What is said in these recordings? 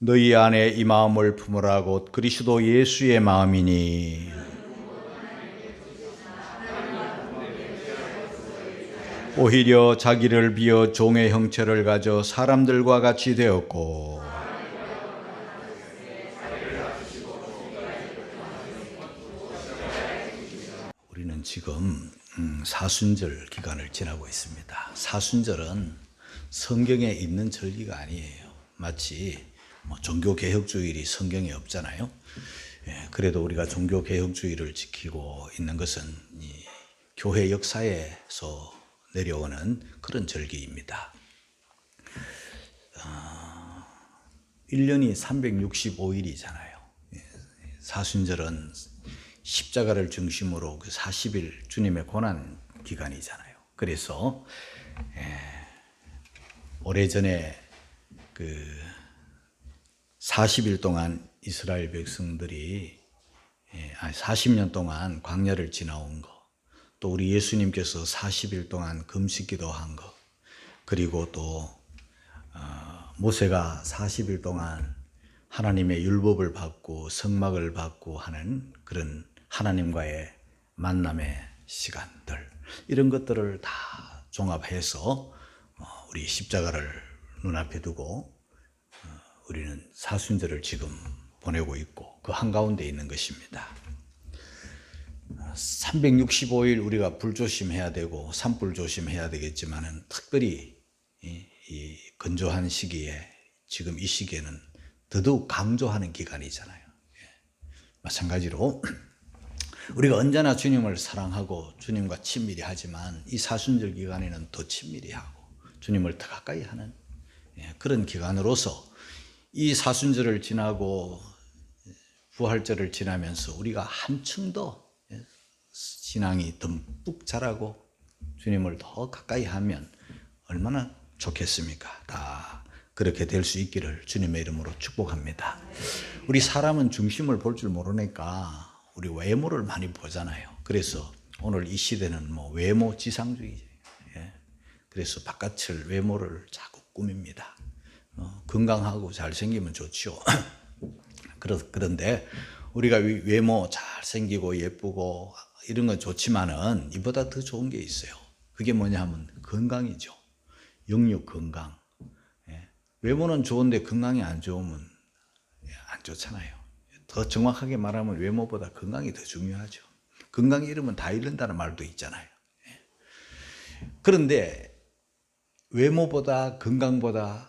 너희 안에 이 마음을 품으라. 곧 그리스도 예수의 마음이니 오히려 자기를 비어 종의 형체를 가져 사람들과 같이 되었고 우리는 지금 사순절 기간을 지나고 있습니다. 사순절은 성경에 있는 절기가 아니에요. 마치 종교개혁주일이 성경에 없잖아요. 그래도 우리가 종교개혁주의를 지키고 있는 것은 이 교회 역사에서 내려오는 그런 절기입니다. 1년이 365일이잖아요. 사순절은 십자가를 중심으로 그 40일 주님의 고난 기간이잖아요. 그래서 오래전에 그 40일 동안 이스라엘 백성들이 40년 동안 광야를 지나온 거, 또 우리 예수님께서 40일 동안 금식기도 한 거, 그리고 또 모세가 40일 동안 하나님의 율법을 받고 성막을 받고 하는 그런 하나님과의 만남의 시간들, 이런 것들을 다 종합해서 우리 십자가를 눈앞에 두고 우리는 사순절을 지금 보내고 있고 그 한가운데 있는 것입니다. 365일 우리가 불조심해야 되고 산불 조심해야 되겠지만은 특별히 이 건조한 시기에 지금 이 시기에는 더더욱 강조하는 기간이잖아요. 마찬가지로 우리가 언제나 주님을 사랑하고 주님과 친밀히 하지만 이 사순절 기간에는 더 친밀히 하고 주님을 더 가까이 하는 그런 기간으로서 이 사순절을 지나고 부활절을 지나면서 우리가 한층 더 신앙이 듬뿍 자라고 주님을 더 가까이 하면 얼마나 좋겠습니까? 다 그렇게 될 수 있기를 주님의 이름으로 축복합니다. 우리 사람은 중심을 볼 줄 모르니까 우리 외모를 많이 보잖아요. 그래서 오늘 이 시대는 외모 지상주의. 그래서 바깥을 외모를 자꾸 꾸밉니다. 건강하고 잘생기면 좋죠. 그런데 우리가 외모 잘생기고 예쁘고 이런 건 좋지만은 이보다 더 좋은 게 있어요. 그게 뭐냐 하면 건강이죠. 영육 건강. 외모는 좋은데 건강이 안 좋으면 안 좋잖아요. 더 정확하게 말하면 외모보다 건강이 더 중요하죠. 건강이 잃으면 다 잃는다는 말도 있잖아요. 그런데 외모보다 건강보다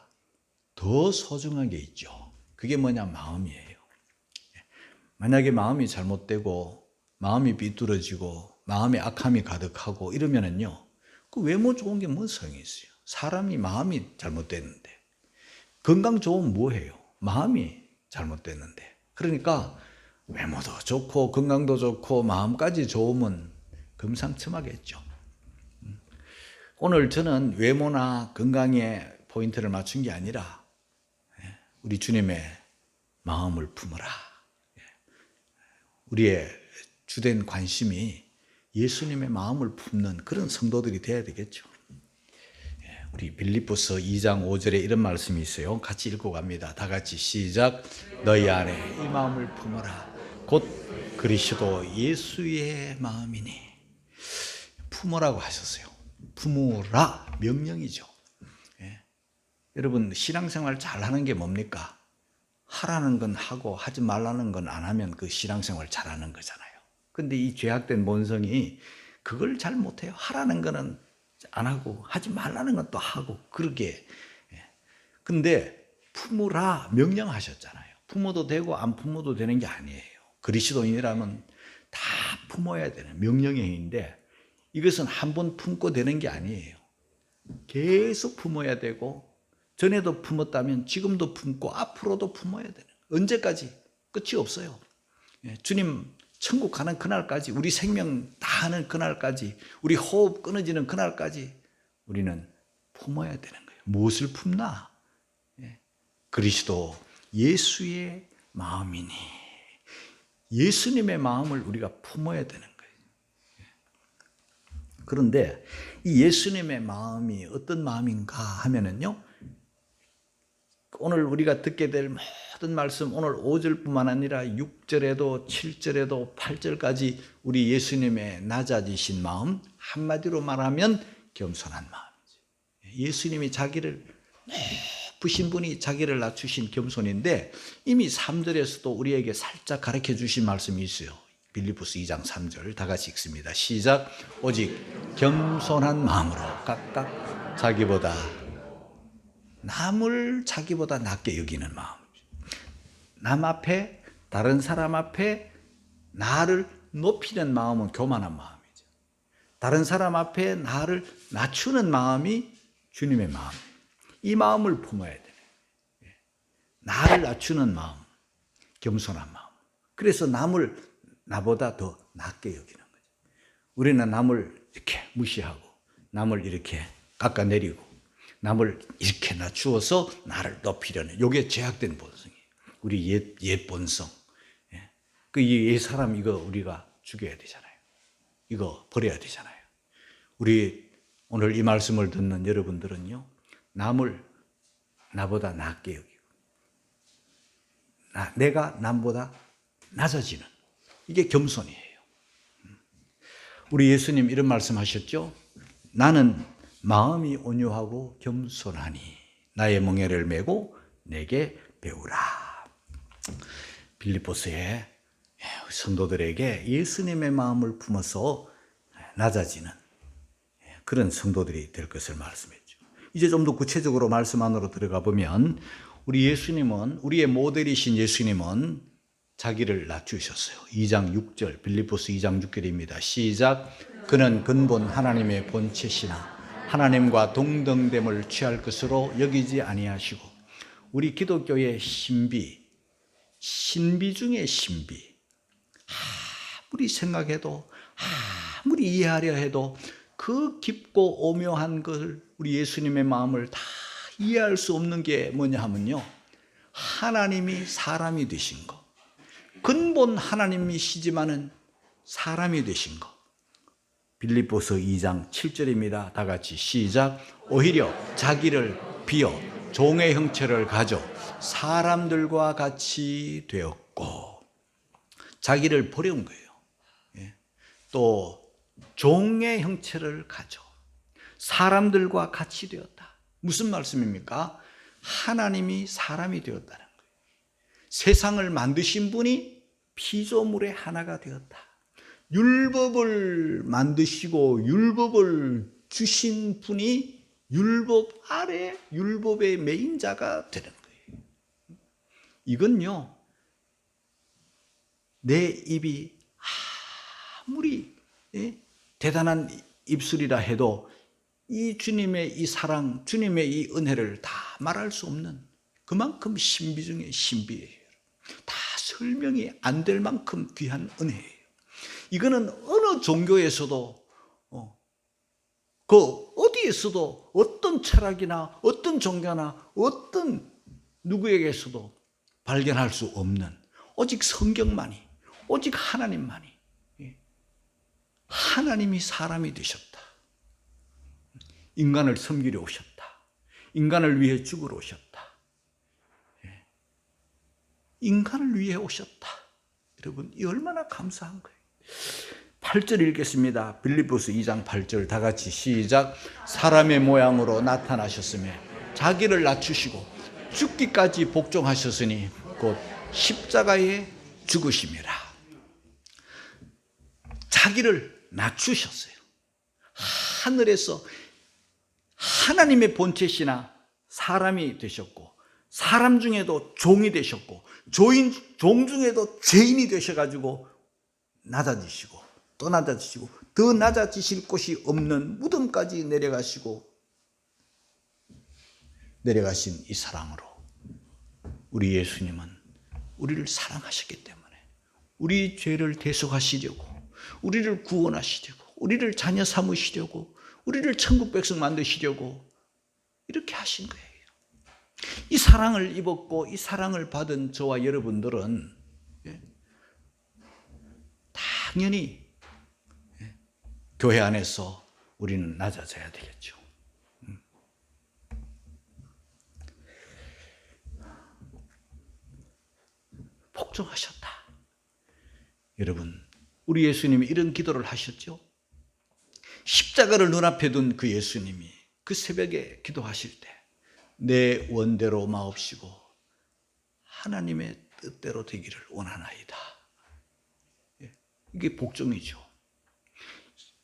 더 소중한 게 있죠. 그게 뭐냐, 마음이에요. 만약에 마음이 잘못되고 마음이 삐뚤어지고 마음에 악함이 가득하고 이러면은요, 그 외모 좋은 게 뭔 소용이 있어요. 사람이 마음이 잘못됐는데. 건강 좋으면 뭐해요? 마음이 잘못됐는데. 그러니까 외모도 좋고 건강도 좋고 마음까지 좋으면 금상첨화겠죠. 오늘 저는 외모나 건강에 포인트를 맞춘 게 아니라 우리 주님의 마음을 품어라. 우리의 주된 관심이 예수님의 마음을 품는 그런 성도들이 되어야 되겠죠. 우리 빌립보서 2장 5절에 이런 말씀이 있어요. 같이 읽고 갑니다. 다 같이 시작. 너희 안에 이 마음을 품어라. 곧 그리스도 예수의 마음이니. 품으라고 하셨어요. 품으라 명령이죠. 여러분, 신앙생활 잘하는 게 뭡니까? 하라는 건 하고 하지 말라는 건 안 하면 그 신앙생활 잘하는 거잖아요. 근데 이 죄악된 본성이 그걸 잘 못해요. 하라는 거는 안 하고 하지 말라는 건 또 하고 그러게. 근데 품으라 명령하셨잖아요. 품어도 되고 안 품어도 되는 게 아니에요. 그리스도인이라면 다 품어야 되는 명령의 행위인데 이것은 한 번 품고 되는 게 아니에요. 계속 품어야 되고 전에도 품었다면 지금도 품고 앞으로도 품어야 되는, 언제까지? 끝이 없어요. 주님 천국 가는 그날까지, 우리 생명 다하는 그날까지, 우리 호흡 끊어지는 그날까지 우리는 품어야 되는 거예요. 무엇을 품나? 그리스도 예수의 마음이니. 예수님의 마음을 우리가 품어야 되는 거예요. 그런데 이 예수님의 마음이 어떤 마음인가 하면은요, 오늘 우리가 듣게 될 모든 말씀, 오늘 5절뿐만 아니라 6절에도 7절에도 8절까지 우리 예수님의 낮아지신 마음, 한마디로 말하면 겸손한 마음이죠. 예수님이 자기를, 높으신 분이 자기를 낮추신 겸손인데, 이미 3절에서도 우리에게 살짝 가르쳐 주신 말씀이 있어요. 빌립보서 2장 3절 다 같이 읽습니다. 시작. 오직 겸손한 마음으로 각각 자기보다, 남을 자기보다 낮게 여기는 마음, 남 앞에, 다른 사람 앞에 나를 높이는 마음은 교만한 마음이죠. 다른 사람 앞에 나를 낮추는 마음이 주님의 마음. 이 마음을 품어야 돼요. 나를 낮추는 마음, 겸손한 마음. 그래서 남을 나보다 더 낮게 여기는 거죠. 우리는 남을 이렇게 무시하고, 남을 이렇게 깎아내리고, 남을 이렇게 낮추어서 나를 높이려는, 이게 죄악된 본성이에요. 우리 옛 본성. 그 옛 사람 이거 우리가 죽여야 되잖아요. 이거 버려야 되잖아요. 우리 오늘 이 말씀을 듣는 여러분들은요, 남을 나보다 낮게 여기고, 내가 남보다 낮아지는, 이게 겸손이에요. 우리 예수님 이런 말씀하셨죠. 나는 마음이 온유하고 겸손하니 나의 멍에를 메고 내게 배우라. 빌립보서의 성도들에게 예수님의 마음을 품어서 낮아지는 그런 성도들이 될 것을 말씀했죠. 이제 좀 더 구체적으로 말씀 안으로 들어가 보면, 우리 예수님은, 우리의 모델이신 예수님은 자기를 낮추셨어요. 2장 6절, 빌립보서 2장 6절입니다. 시작. 그는 근본 하나님의 본체시나 하나님과 동등됨을 취할 것으로 여기지 아니하시고, 우리 기독교의 신비 중에 신비, 아무리 생각해도, 아무리 이해하려 해도 그 깊고 오묘한 걸, 우리 예수님의 마음을 다 이해할 수 없는 게 뭐냐 하면요, 하나님이 사람이 되신 거, 근본 하나님이시지만은 사람이 되신 거. 빌립보서 2장 7절입니다. 다 같이 시작. 오히려 자기를 비어 종의 형체를 가져 사람들과 같이 되었고, 자기를 버려온 거예요. 또 종의 형체를 가져 사람들과 같이 되었다. 무슨 말씀입니까? 하나님이 사람이 되었다는 거예요. 세상을 만드신 분이 피조물의 하나가 되었다. 율법을 만드시고 율법을 주신 분이 율법 아래 율법의 메인자가 되는 거예요. 이건요, 내 입이 아무리 대단한 입술이라 해도 이 주님의 이 사랑, 주님의 이 은혜를 다 말할 수 없는, 그만큼 신비 중에 신비예요. 다 설명이 안 될 만큼 귀한 은혜예요. 이거는 어느 종교에서도, 그 어디에서도, 어떤 철학이나 어떤 종교나 어떤 누구에게서도 발견할 수 없는, 오직 성경만이, 오직 하나님만이, 하나님이 사람이 되셨다. 인간을 섬기려 오셨다. 인간을 위해 죽으러 오셨다. 인간을 위해 오셨다. 여러분, 이 얼마나 감사한 거예요. 8절 읽겠습니다. 빌립보서 2장 8절 다 같이 시작. 사람의 모양으로 나타나셨으며 자기를 낮추시고 죽기까지 복종하셨으니 곧 십자가에 죽으심이라. 자기를 낮추셨어요. 하늘에서 하나님의 본체시나 사람이 되셨고, 사람 중에도 종이 되셨고, 종 중에도 죄인이 되셔가지고 낮아지시고, 또 낮아지시고, 더 낮아지실 곳이 없는 무덤까지 내려가신 이 사랑으로, 우리 예수님은 우리를 사랑하셨기 때문에 우리 죄를 대속하시려고, 우리를 구원하시려고, 우리를 자녀 삼으시려고, 우리를 천국 백성 만드시려고 이렇게 하신 거예요. 이 사랑을 입었고 이 사랑을 받은 저와 여러분들은 당연히 교회 안에서 우리는 낮아져야 되겠죠. 복종하셨다. 여러분, 우리 예수님이 이런 기도를 하셨죠. 십자가를 눈앞에 둔 그 예수님이 그 새벽에 기도하실 때 내 원대로 마옵시고 하나님의 뜻대로 되기를 원하나이다. 이게 복종이죠.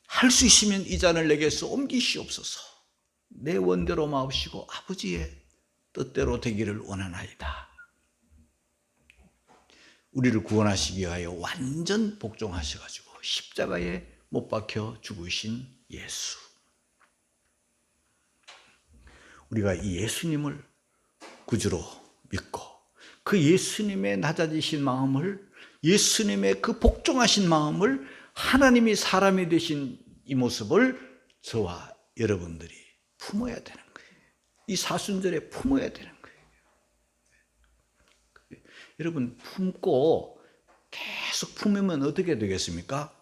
할 수 있으면 이 잔을 내게서 옮기시옵소서. 내 원대로 마옵시고 아버지의 뜻대로 되기를 원하나이다. 우리를 구원하시기 위하여 완전 복종하셔가지고 십자가에 못 박혀 죽으신 예수. 우리가 이 예수님을 구주로 믿고 그 예수님의 낮아지신 마음을, 예수님의 그 복종하신 마음을, 하나님이 사람이 되신 이 모습을 저와 여러분들이 품어야 되는 거예요. 이 사순절에 품어야 되는 거예요. 여러분, 품고 계속 품으면 어떻게 되겠습니까?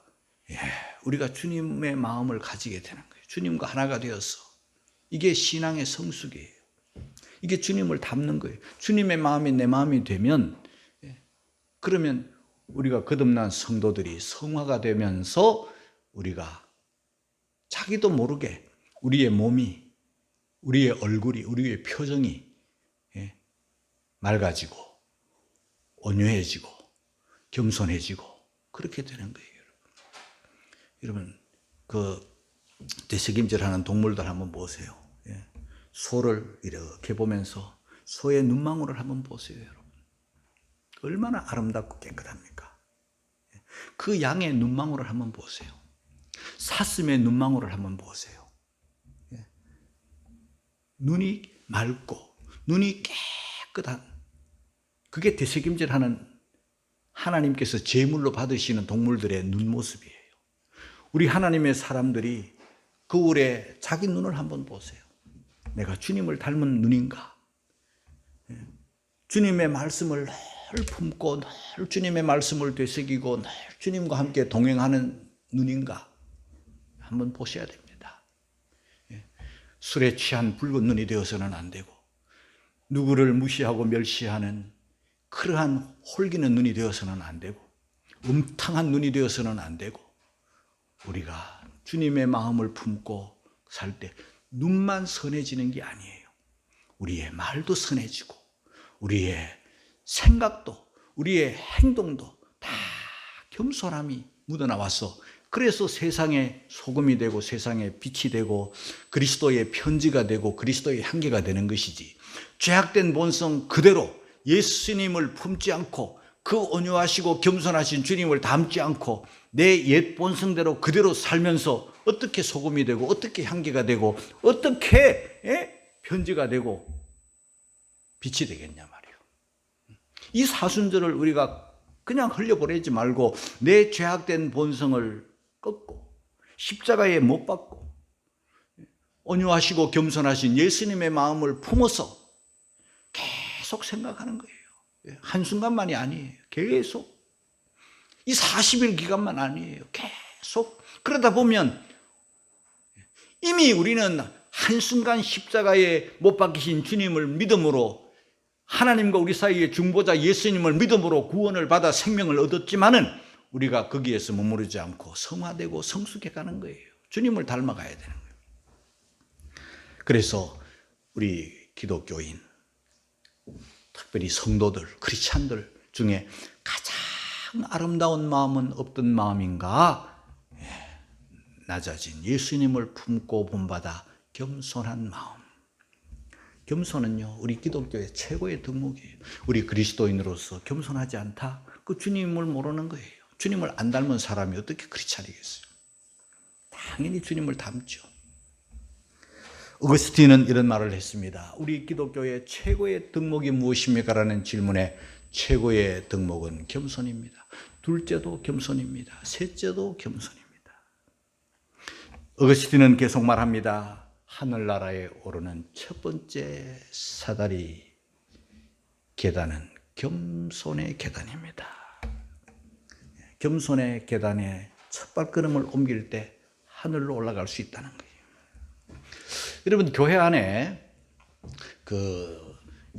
우리가 주님의 마음을 가지게 되는 거예요. 주님과 하나가 되어서. 이게 신앙의 성숙이에요. 이게 주님을 닮는 거예요. 주님의 마음이 내 마음이 되면, 그러면 우리가 거듭난 성도들이 성화가 되면서 우리가 자기도 모르게 우리의 몸이, 우리의 얼굴이, 우리의 표정이 맑아지고 온유해지고 겸손해지고 그렇게 되는 거예요. 여러분, 그 되새김질하는 동물들 한번 보세요. 소를 이렇게 보면서 소의 눈망울을 한번 보세요, 여러분. 얼마나 아름답고 깨끗합니까? 그 양의 눈망울을 한번 보세요. 사슴의 눈망울을 한번 보세요. 눈이 맑고 눈이 깨끗한, 그게 되새김질하는 하나님께서 제물로 받으시는 동물들의 눈 모습이에요. 우리 하나님의 사람들이 거울에 자기 눈을 한번 보세요. 내가 주님을 닮은 눈인가? 주님의 말씀을 늘 품고 늘 주님의 말씀을 되새기고 늘 주님과 함께 동행하는 눈인가? 한번 보셔야 됩니다. 술에 취한 붉은 눈이 되어서는 안 되고, 누구를 무시하고 멸시하는 그러한 홀기는 눈이 되어서는 안 되고, 음탕한 눈이 되어서는 안 되고, 우리가 주님의 마음을 품고 살 때 눈만 선해지는 게 아니에요. 우리의 말도 선해지고 우리의 생각도 우리의 행동도 다 겸손함이 묻어나와서, 그래서 세상의 소금이 되고 세상의 빛이 되고 그리스도의 편지가 되고 그리스도의 향기가 되는 것이지, 죄악된 본성 그대로 예수님을 품지 않고 그 온유하시고 겸손하신 주님을 닮지 않고 내 옛 본성대로 그대로 살면서 어떻게 소금이 되고 어떻게 향기가 되고 어떻게 편지가 되고 빛이 되겠냐 말이에요. 이 사순절을 우리가 그냥 흘려보내지 말고 내 죄악된 본성을 꺾고 십자가에 못 박고 온유하시고 겸손하신 예수님의 마음을 품어서 계속 생각하는 거예요. 한순간만이 아니에요. 계속. 이 40일 기간만 아니에요. 계속. 그러다 보면 이미 우리는 한순간 십자가에 못 박히신 주님을 믿음으로, 하나님과 우리 사이의 중보자 예수님을 믿음으로 구원을 받아 생명을 얻었지만은 우리가 거기에서 머무르지 않고 성화되고 성숙해 가는 거예요. 주님을 닮아가야 되는 거예요. 그래서 우리 기독교인, 특별히 성도들, 크리스찬들 중에 가장 아름다운 마음은 어떤 마음인가? 낮아진 예수님을 품고 본받아 겸손한 마음. 겸손은요, 우리 기독교의 최고의 덕목이에요. 우리 그리스도인으로서 겸손하지 않다? 그 주님을 모르는 거예요. 주님을 안 닮은 사람이 어떻게 크리스찬이겠어요? 당연히 주님을 닮죠. 어거스틴은 이런 말을 했습니다. 우리 기독교의 최고의 덕목이 무엇입니까? 라는 질문에 최고의 덕목은 겸손입니다. 둘째도 겸손입니다. 셋째도 겸손입니다. 어거스틴은 계속 말합니다. 하늘나라에 오르는 첫 번째 사다리 계단은 겸손의 계단입니다. 겸손의 계단에 첫 발걸음을 옮길 때 하늘로 올라갈 수 있다는 거예요. 여러분, 교회 안에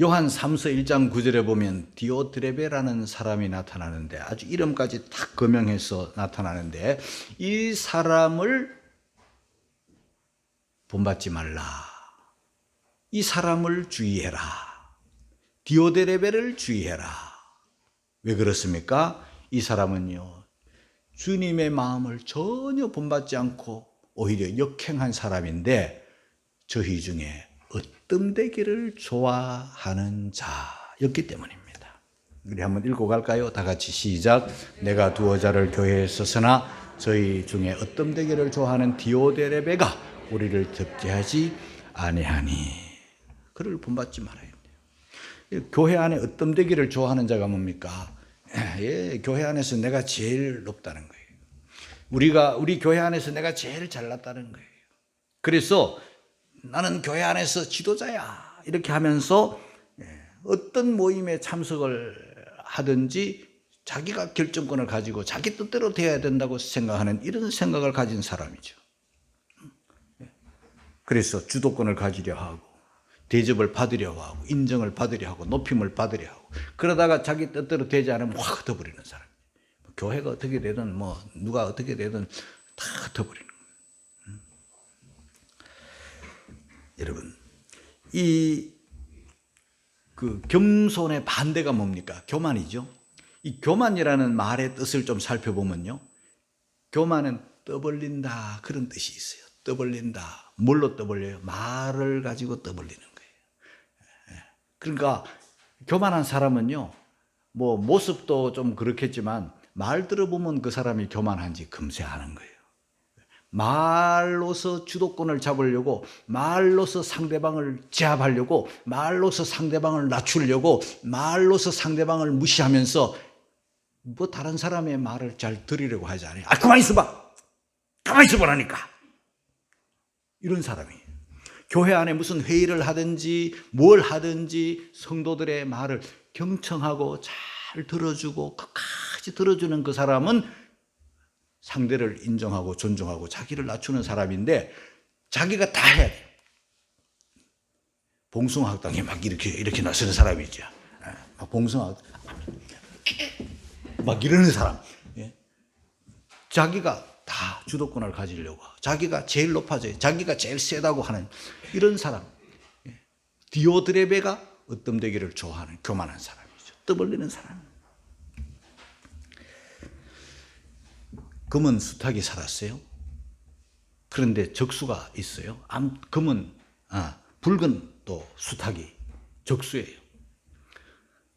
요한 3서 1장 9절에 보면 디오드레베라는 사람이 나타나는데 아주 이름까지 딱 거명해서 나타나는데 이 사람을 본받지 말라. 이 사람을 주의해라. 디오드레베를 주의해라. 왜 그렇습니까? 이 사람은요, 주님의 마음을 전혀 본받지 않고 오히려 역행한 사람인데 저희 중에 으뜸되기를 좋아하는 자였기 때문입니다. 우리 한번 읽어갈까요? 다 같이 시작. 내가 두어 자를 교회에 썼으나 저희 중에 으뜸되기를 좋아하는 디오드레베가 우리를 득제하지 아니하니. 그를 본받지 말아야 돼요. 교회 안에 으뜸되기를 좋아하는 자가 뭡니까? 예, 교회 안에서 내가 제일 높다는 거예요. 우리 교회 안에서 내가 제일 잘났다는 거예요. 그래서 나는 교회 안에서 지도자야 이렇게 하면서 어떤 모임에 참석을 하든지 자기가 결정권을 가지고 자기 뜻대로 되어야 된다고 생각하는 이런 생각을 가진 사람이죠. 그래서 주도권을 가지려 하고 대접을 받으려 하고 인정을 받으려 하고 높임을 받으려 하고 그러다가 자기 뜻대로 되지 않으면 확 흩어버리는 사람. 교회가 어떻게 되든 뭐 누가 어떻게 되든 다 흩어버리는 거예요. 여러분, 그 겸손의 반대가 뭡니까? 교만이죠. 이 교만이라는 말의 뜻을 좀 살펴보면요, 교만은 떠벌린다 그런 뜻이 있어요. 떠벌린다. 뭘로 떠벌려요? 말을 가지고 떠벌리는 거예요. 그러니까 교만한 사람은요, 뭐 모습도 좀 그렇겠지만 말 들어보면 그 사람이 교만한지 금세 아는 거예요. 말로서 주도권을 잡으려고, 말로서 상대방을 제압하려고, 말로서 상대방을 낮추려고, 말로서 상대방을 무시하면서 뭐 다른 사람의 말을 잘 들으려고 하지 않아요. 아, 가만히 있어봐. 가만히 있어보라니까. 이런 사람이에요. 교회 안에 무슨 회의를 하든지 뭘 하든지 성도들의 말을 경청하고 잘 들어주고 끝까지 들어주는 그 사람은 상대를 인정하고 존중하고 자기를 낮추는 사람인데 자기가 다 해야 돼요. 봉숭아학당에 막 이렇게 나서는 사람이죠. 막 봉숭아학당 막 이러는 사람. 자기가 다 주도권을 가지려고 자기가 제일 높아져요. 자기가 제일 세다고 하는 이런 사람. 디오드레베가 으뜸되기를 좋아하는 교만한 사람이죠. 떠벌리는 사람. 금은 수탉이 살았어요. 그런데 적수가 있어요. 붉은 또 수탉이 적수예요.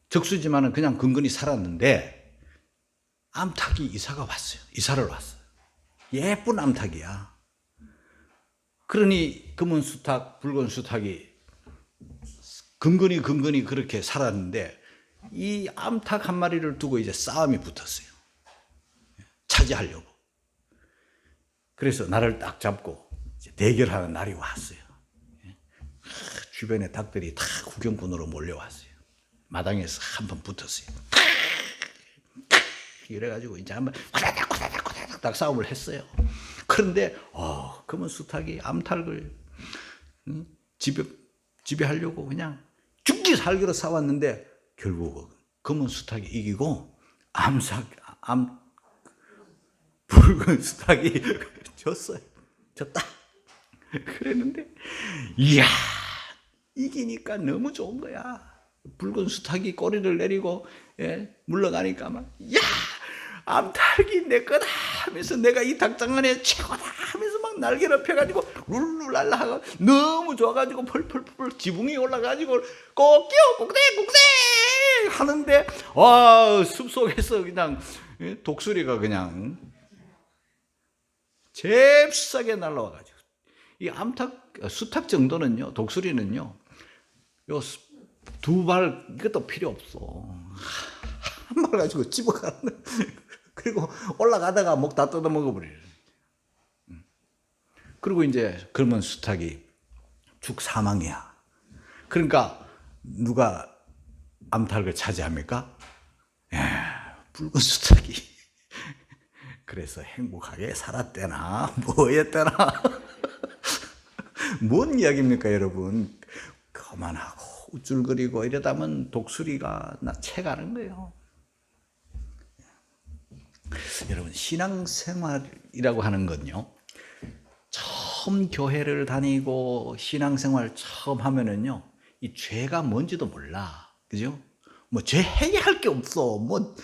적수지만은 그냥 근근히 살았는데 암탉이 이사를 왔어요. 예쁜 암탉이야. 그러니 금은 수탉, 붉은 수탉이 근근히 그렇게 살았는데 이 암탉 한 마리를 두고 이제 싸움이 붙었어요. 차지하려고. 그래서 나를 딱 잡고 대결하는 날이 왔어요. 주변에 닭들이 다 구경꾼으로 몰려왔어요. 마당에서 한번 붙었어요. 이래가지고 이제 한번 후다닥 딱 싸움을 했어요. 그런데 금은 수탉이 암탉을 지배하려고 그냥 죽기 살기로 싸웠는데 결국은 금은 수탉이 이기고 붉은 수탉이 졌어요. 졌다. 그랬는데 이야, 이기니까 너무 좋은 거야. 붉은 수탉이 꼬리를 내리고 물러가니까 막 야, 암탉이 내 거다 하면서 내가 이 닭장 안에 최고다 하면서 막 날개를 펴가지고 룰루랄라 하고 너무 좋아가지고 펄펄펄 지붕이 올라가지고 꼭대 하는데 숲속에서 그냥 독수리가 그냥 잽싸게 날라와가지고 이 수탉 정도는요, 독수리는요, 요 두 발 이것도 필요 없어. 한 발 가지고 집어가는. 그리고 올라가다가 목 다 뜯어 먹어버려요. 그리고 이제 그러면 수탉이 죽 사망이야. 그러니까 누가 암탉을 차지합니까? 붉은 수탉이. 그래서 행복하게 살았대나 뭐였대나. 뭔 이야기입니까 여러분? 그만하고 우쭐거리고 이러다면 독수리가 채가는 거예요. 여러분, 신앙생활이라고 하는 건요, 처음 교회를 다니고 신앙생활 처음 하면은요, 이 죄가 뭔지도 몰라. 그죠? 뭐 죄 해결할 게 없어. 뭐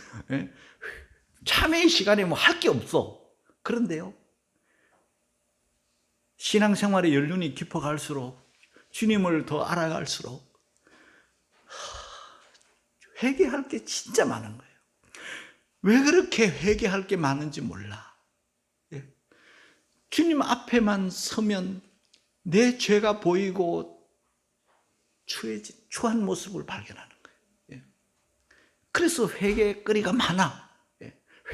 참회의 시간에 뭐 할 게 없어. 그런데요, 신앙생활의 연륜이 깊어갈수록, 주님을 더 알아갈수록 회개할 게 진짜 많은 거예요. 왜 그렇게 회개할 게 많은지 몰라. 주님 앞에만 서면 내 죄가 보이고 추한 모습을 발견하는 거예요. 그래서 회개거리가 많아.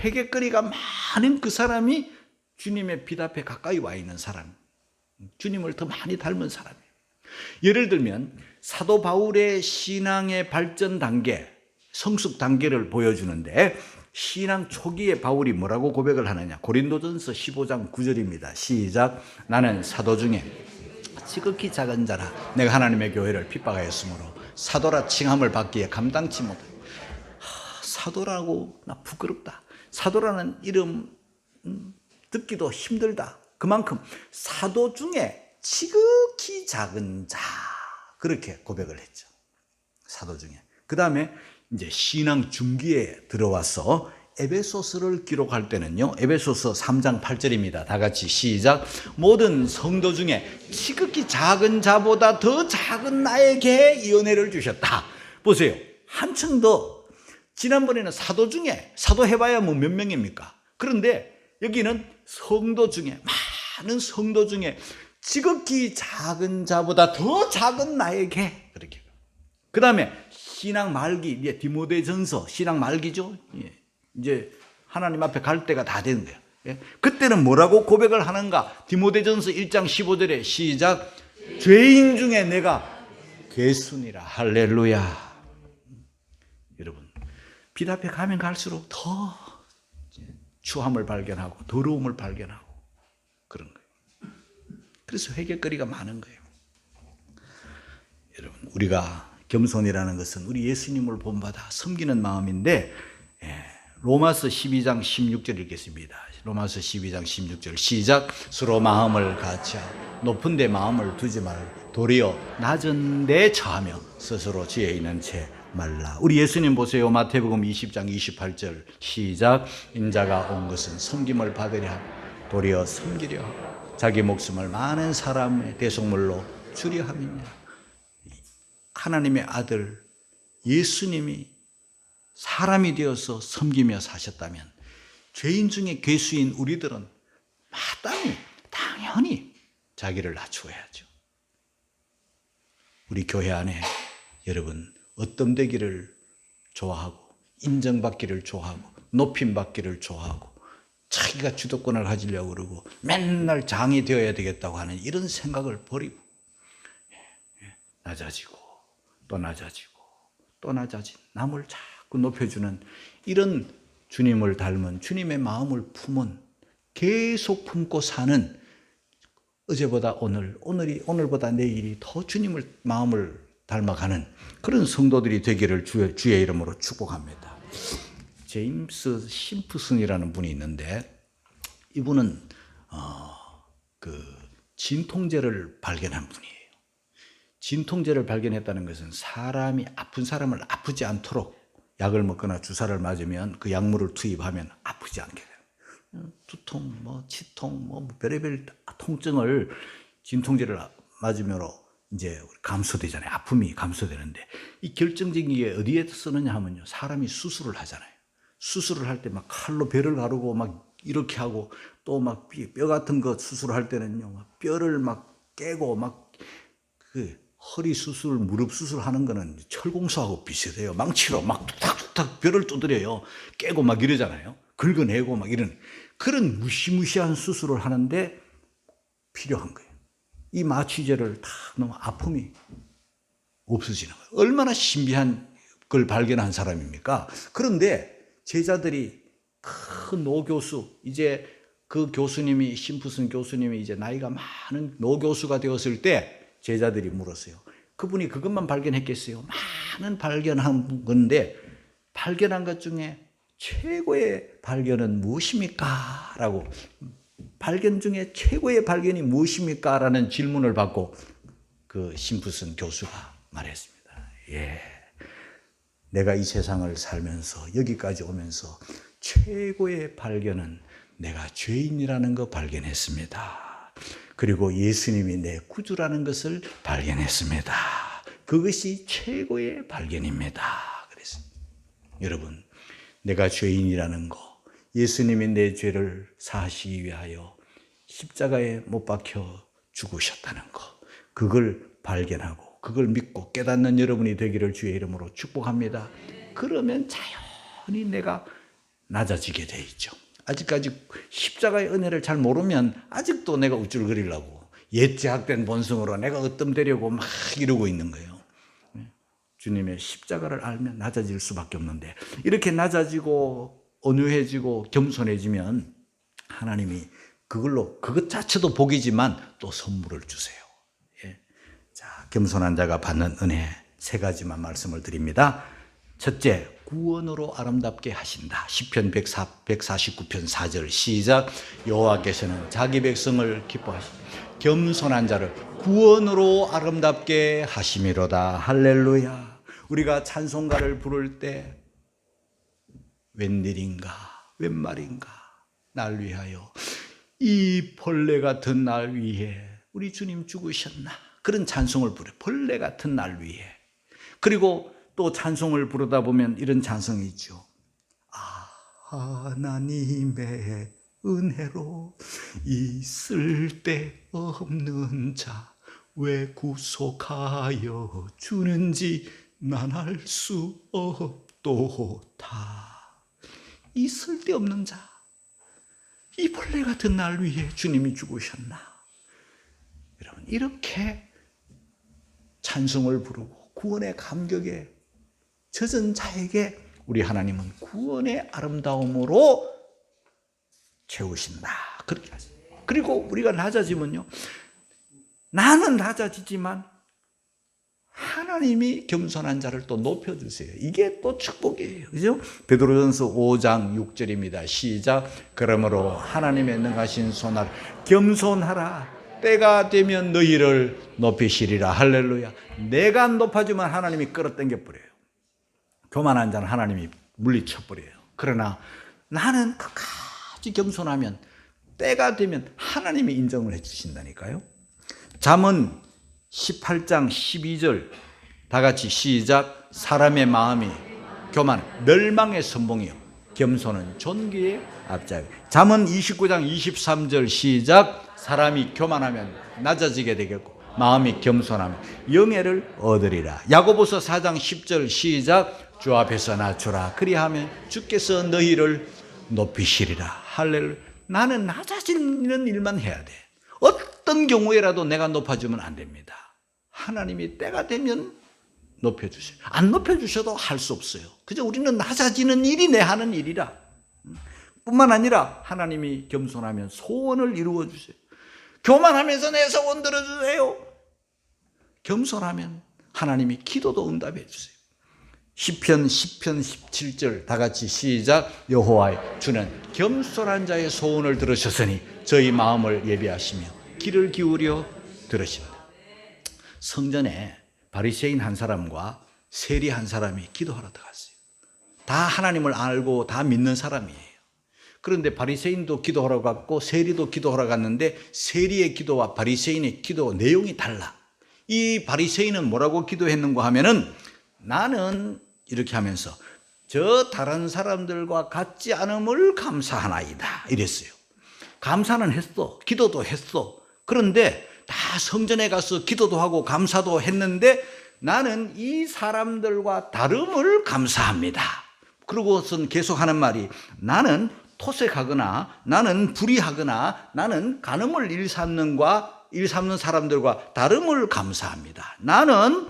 회개거리가 많은 그 사람이 주님의 빛 앞에 가까이 와 있는 사람, 주님을 더 많이 닮은 사람이에요. 예를 들면 사도 바울의 신앙의 발전 단계, 성숙 단계를 보여주는데, 신앙 초기에 바울이 뭐라고 고백을 하느냐. 고린도전서 15장 9절입니다. 시작. 나는 사도 중에 지극히 작은 자라. 내가 하나님의 교회를 핍박하였으므로 사도라 칭함을 받기에 감당치 못해. 사도라고 나 부끄럽다. 사도라는 이름 듣기도 힘들다. 그만큼 사도 중에 지극히 작은 자, 그렇게 고백을 했죠. 사도 중에. 그 다음에 이제 신앙 중기에 들어와서 에베소서를 기록할 때는요, 에베소서 3장 8절입니다. 다 같이 시작. 모든 성도 중에 지극히 작은 자보다 더 작은 나에게 이 은혜를 주셨다. 보세요. 한층 더, 지난번에는 사도 중에, 사도 해봐야 뭐 몇 명입니까? 그런데 여기는 성도 중에, 많은 성도 중에 지극히 작은 자보다 더 작은 나에게, 그렇게. 그 다음에 신앙 말기, 이제 디모데전서 신앙 말기죠. 이제 하나님 앞에 갈 때가 다 되는 거예요. 그때는 뭐라고 고백을 하는가? 디모데전서 1장 15절에 시작. 죄인 중에 내가 괴순이라. 할렐루야. 여러분, 빛 앞에 가면 갈수록 더 추함을 발견하고 더러움을 발견하고 그런 거예요. 그래서 회개거리가 많은 거예요. 여러분, 우리가 겸손이라는 것은 우리 예수님을 본받아 섬기는 마음인데, 로마서 12장 16절 읽겠습니다. 로마서 12장 16절 시작. 서로 마음을 같이하고 높은 데 마음을 두지 말고 도리어 낮은 데 처하며 스스로 지혜 있는 채 말라. 우리 예수님 보세요. 마태복음 20장 28절 시작. 인자가 온 것은 섬김을 받으려 하고 도리어 섬기려 하고 자기 목숨을 많은 사람의 대속물로 주려 함이냐. 하나님의 아들 예수님이 사람이 되어서 섬기며 사셨다면 죄인 중에 괴수인 우리들은 마땅히 당연히 자기를 낮추어야죠. 우리 교회 안에 여러분 어떤 되기를 좋아하고 인정받기를 좋아하고 높임받기를 좋아하고 자기가 주도권을 가지려고 그러고 맨날 장이 되어야 되겠다고 하는 이런 생각을 버리고 낮아지고 또 낮아지고 또 낮아진 남을 자꾸 높여주는 이런 주님을 닮은 주님의 마음을 품은 계속 품고 사는 어제보다 오늘보다 내일이 더 주님을 마음을 닮아가는 그런 성도들이 되기를 주의 이름으로 축복합니다. 제임스 심프슨이라는 분이 있는데 이분은 진통제를 발견한 분이에요. 진통제를 발견했다는 것은 사람이 아픈 사람을 아프지 않도록 약을 먹거나 주사를 맞으면 그 약물을 투입하면 아프지 않게 돼요. 두통, 치통, 별의별 통증을 진통제를 맞으므로 이제 감소되잖아요. 아픔이 감소되는데 이 결정적인 게 어디에 쓰느냐 하면요. 사람이 수술을 하잖아요. 수술을 할 때 막 칼로 배를 가르고 막 이렇게 하고 또 막 뼈 같은 거 수술할 때는요. 막 뼈를 막 깨고 막 허리 수술, 무릎 수술하는 거는 철공소하고 비슷해요. 망치로 막 툭탁툭탁 뼈를 두드려요. 깨고 막 이러잖아요. 긁어내고 막 이런 그런 무시무시한 수술을 하는데 필요한 거예요. 이 마취제를 탁 넣으면 아픔이 없어지는 거예요. 얼마나 신비한 걸 발견한 사람입니까? 그런데 제자들이 큰 노교수, 이제 그 교수님이, 심프슨 교수님이 이제 나이가 많은 노교수가 되었을 때 제자들이 물었어요. 그분이 그것만 발견했겠어요? 많은 발견한 건데 발견한 것 중에 최고의 발견은 무엇입니까? 라고 발견 중에 최고의 발견이 무엇입니까? 라는 질문을 받고 그 심프슨 교수가 말했습니다. 예, 내가 이 세상을 살면서 여기까지 오면서 최고의 발견은 내가 죄인이라는 거 발견했습니다. 그리고 예수님이 내 구주라는 것을 발견했습니다. 그것이 최고의 발견입니다. 그랬습니다. 여러분, 내가 죄인이라는 거, 예수님이 내 죄를 사하시기 위하여 십자가에 못 박혀 죽으셨다는 거, 그걸 발견하고 그걸 믿고 깨닫는 여러분이 되기를 주의 이름으로 축복합니다. 그러면 자연히 내가 낮아지게 돼 있죠. 아직까지 십자가의 은혜를 잘 모르면 아직도 내가 우쭐거리려고 옛 제약된 본성으로 내가 으뜸되려고 막 이러고 있는 거예요. 주님의 십자가를 알면 낮아질 수밖에 없는데 이렇게 낮아지고 온유해지고 겸손해지면 하나님이 그걸로 그것 자체도 복이지만 또 선물을 주세요. 예. 자, 겸손한 자가 받는 은혜 세 가지만 말씀을 드립니다. 첫째, 구원으로 아름답게 하신다. 시편 149편 4절 시작. 여호와께서는 자기 백성을 기뻐하신다. 겸손한 자를 구원으로 아름답게 하심이로다. 할렐루야. 우리가 찬송가를 부를 때 웬일인가 웬 말인가 날 위하여 이 벌레 같은 날 위해 우리 주님 죽으셨나, 그런 찬송을 부르. 벌레 같은 날 위해. 그리고 또 찬송을 부르다 보면 이런 찬송이 있죠. 하나님의 은혜로 이 쓸데없는 자 왜 구속하여 주는지 난 알 수 없도다. 이 쓸데없는 자, 이 벌레 같은 날 위해 주님이 죽으셨나. 여러분, 이렇게 찬송을 부르고 구원의 감격에 젖은 자에게 우리 하나님은 구원의 아름다움으로 채우신다. 그렇게 하세요. 그리고 우리가 낮아지면요, 나는 낮아지지만 하나님이 겸손한 자를 또 높여주세요. 이게 또 축복이에요. 그죠? 베드로전서 5장 6절입니다. 시작. 그러므로 하나님의 능하신 손을 겸손하라. 때가 되면 너희를 높이시리라. 할렐루야. 내가 높아지면 하나님이 끌어당겨 버려요. 교만한 자는 하나님이 물리쳐 버려요. 그러나 나는 끝까지 겸손하면 때가 되면 하나님이 인정을 해 주신다니까요. 잠언 18장 12절 다 같이 시작. 사람의 마음이 교만 멸망의 선봉이요 겸손은 존귀의 앞자리. 잠언 29장 23절 시작. 사람이 교만하면 낮아지게 되겠고 마음이 겸손하면 영예를 얻으리라. 야고보서 4장 10절 시작. 주 앞에서 낮추라. 그리하면 주께서 너희를 높이시리라. 할렐루야. 나는 낮아지는 일만 해야 돼. 어떤 경우에라도 내가 높아지면 안 됩니다. 하나님이 때가 되면 높여주세요. 안 높여주셔도 할 수 없어요. 그저 우리는 낮아지는 일이 내 하는 일이라. 뿐만 아니라 하나님이 겸손하면 소원을 이루어 주세요. 교만하면서 내 소원 들어주세요. 겸손하면 하나님이 기도도 응답해 주세요. 시편 10편 17절 다 같이 시작. 여호와여 주는 겸손한 자의 소원을 들으셨으니 저희 마음을 예비하시며 귀를 기울여 들으신다. 성전에 바리새인 한 사람과 세리 한 사람이 기도하러 들어갔어요. 다 하나님을 알고 다 믿는 사람이에요. 그런데 바리새인도 기도하러 갔고 세리도 기도하러 갔는데 세리의 기도와 바리새인의 기도 내용이 달라. 이 바리새인은 뭐라고 기도했는가 하면은 나는 이렇게 하면서 저 다른 사람들과 같지 않음을 감사하나이다 이랬어요. 감사는 했어. 기도도 했어. 그런데 다 성전에 가서 기도도 하고 감사도 했는데 나는 이 사람들과 다름을 감사합니다. 그러고선 계속하는 말이 나는 토색하거나 나는 불의하거나 나는 간음을 일삼는 사람들과 다름을 감사합니다. 나는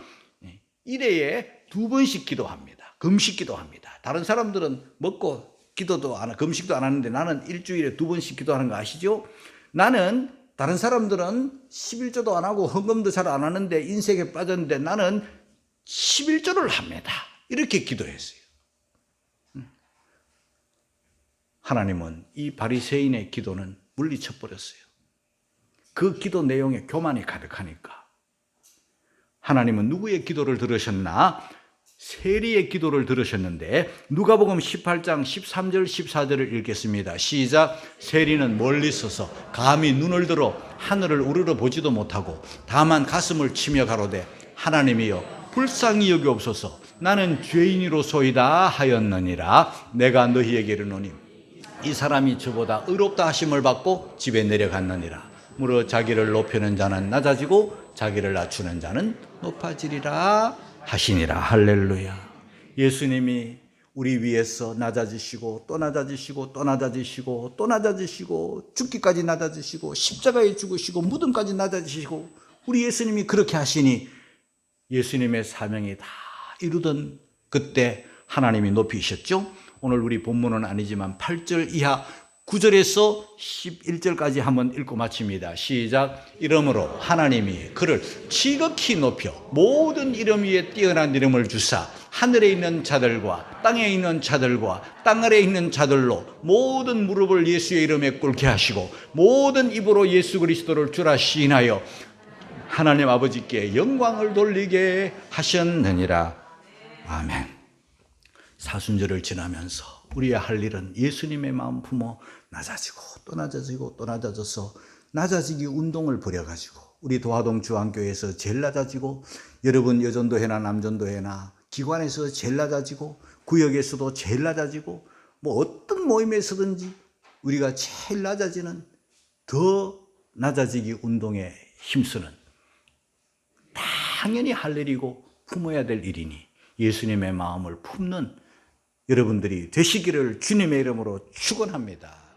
일회에 2번씩 기도합니다. 금식 기도합니다. 다른 사람들은 먹고 기도도 안 하고 금식도 안 하는데 나는 일주일에 2번씩 기도하는 거 아시죠? 나는 다른 사람들은 11조도 안 하고 헌금도 잘 안 하는데 인생에 빠졌는데 나는 11조를 합니다. 이렇게 기도했어요. 하나님은 이 바리새인의 기도는 물리쳐 버렸어요. 그 기도 내용에 교만이 가득하니까. 하나님은 누구의 기도를 들으셨나? 세리의 기도를 들으셨는데 누가복음 18장 13절 14절을 읽겠습니다. 시작. 세리는 멀리 서서 감히 눈을 들어 하늘을 우러러 보지도 못하고 다만 가슴을 치며 가로되 하나님이여 불쌍히 여기옵소서 나는 죄인이로소이다 하였느니라. 내가 너희에게 이르노니 이 사람이 저보다 의롭다 하심을 받고 집에 내려갔느니라. 무릇 자기를 높이는 자는 낮아지고 자기를 낮추는 자는 높아지리라 하시니라. 할렐루야. 예수님이 우리 위해서 낮아지시고 또 낮아지시고 또 낮아지시고 또 낮아지시고 죽기까지 낮아지시고 십자가에 죽으시고 무덤까지 낮아지시고 우리 예수님이 그렇게 하시니 예수님의 사명이 다 이루던 그때 하나님이 높이셨죠. 오늘 우리 본문은 아니지만 8절 이하 9절에서 11절까지 한번 읽고 마칩니다. 시작. 이러므로 하나님이 그를 지극히 높여 모든 이름 위에 뛰어난 이름을 주사 하늘에 있는 자들과 땅에 있는 자들과 땅 아래에 있는 자들로 모든 무릎을 예수의 이름에 꿇게 하시고 모든 입으로 예수 그리스도를 주라 시인하여 하나님 아버지께 영광을 돌리게 하셨느니라. 아멘. 사순절을 지나면서 우리의 할 일은 예수님의 마음 품어 낮아지고 또 낮아지고 또 낮아져서 낮아지기 운동을 벌여가지고 우리 도화동 주안교회에서 제일 낮아지고 여러분 여전도회나 남전도회나 기관에서 제일 낮아지고 구역에서도 제일 낮아지고 뭐 어떤 모임에서든지 우리가 제일 낮아지는 더 낮아지기 운동에 힘쓰는 당연히 할 일이고 품어야 될 일이니 예수님의 마음을 품는 여러분들이 되시기를 주님의 이름으로 축원합니다.